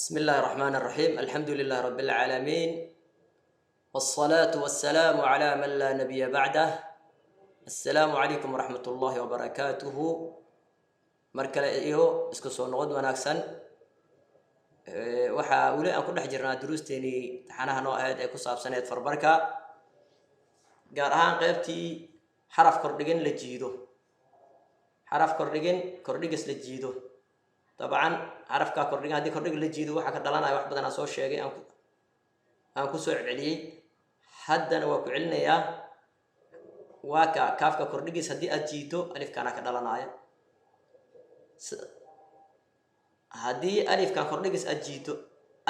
بسم الله الرحمن الرحيم. الحمد لله رب العالمين، والصلاة والسلام على من لا نبي بعده. السلام عليكم ورحمة الله وبركاته. مركل اسكسو نقد وناكسن waxaa wali aan ku dhex jirnaa duruusteeni taxanaha noo ahayd ee ku saabsaneed farbarka gaar ahaan qaybtii xaraf kordhigin la jiido kordhigis la jiido طبعا xarafka kordhigin hadii kordhig la jiido waxa ka dhalanaya wax badan aan soo sheegay aan ku soo celceliyay haddana waa ku celinayaa waa kaafka kordhigis hadii aad jiido alifkana ka dhalanaya haddii alifkan kordhigis aad jiito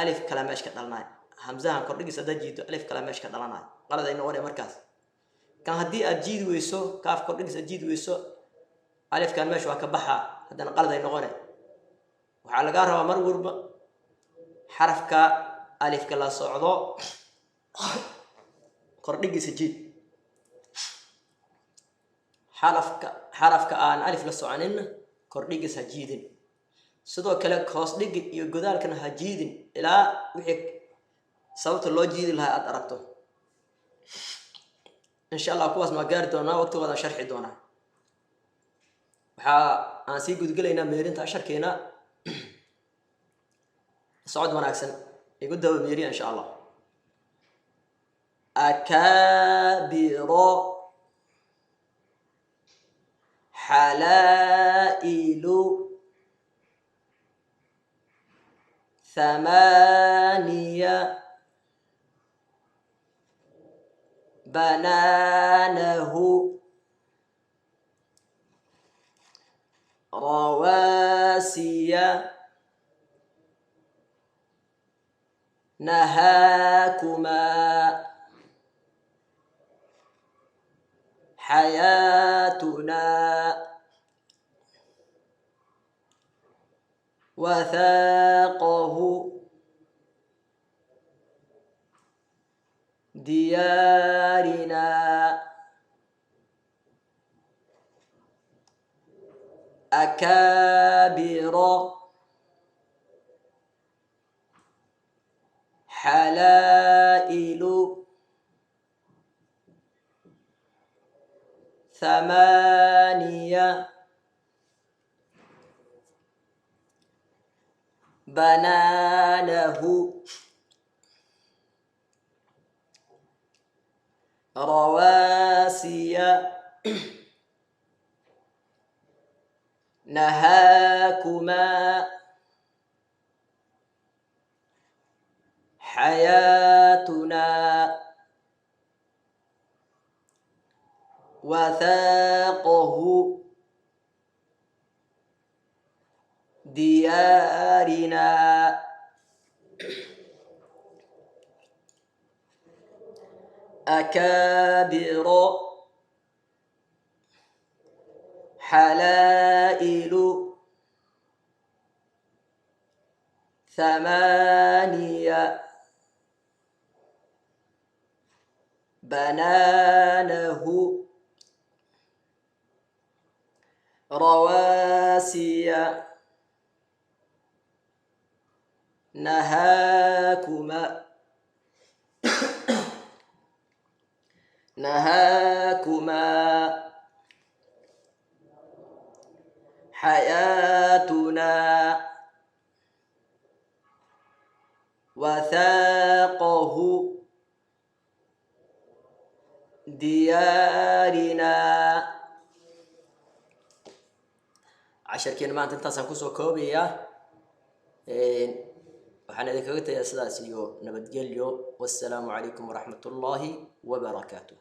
alif kala meesh ka dhalanay hamzahan kordhigis aad jiito alif kala meesh ka dhalanay qalad ay noqonay markaas kan haddii aad jiidi weyso kaaf kordhigis aad jiidi weyso alifkan meesh waa ka baxa haddana qalad ay noqonay waxaa laga rabaa mar walba xarafka alifka la socdo kordhigis jiid xarafka aan alif la soconin kordhigis ha jiidin sidoo kale hoos dhig iyo godaalkan ha jiidin ilaa wixii sababta loo jiidi lahaa aad aragto insha Allah kuwaas ma gaari doonaa waqtigooda sharxi doonaa waxa aan sii gudgalaynaa meerinta sharkeena socod wanaagsan igu dawo meeriya insha Allah akabiro halailu ثمانية بنانه رواسي نهاكما حياتنا وثاقه ديارنا أكابر حلائل ثمانية بنانه رواسي نهاكما حياتنا وثاقه ديارنا أكابر حلائل ثمانية بنانه رواسي نهاكما حياتنا وثاقه ديارنا عشر كلمات انتصر كوسو كوبيا waxaan idinkaga tagayaa sidaas iyo nabadgelyo. Wassalaamu calaykum waraxmatullaahi wabarakaatuh.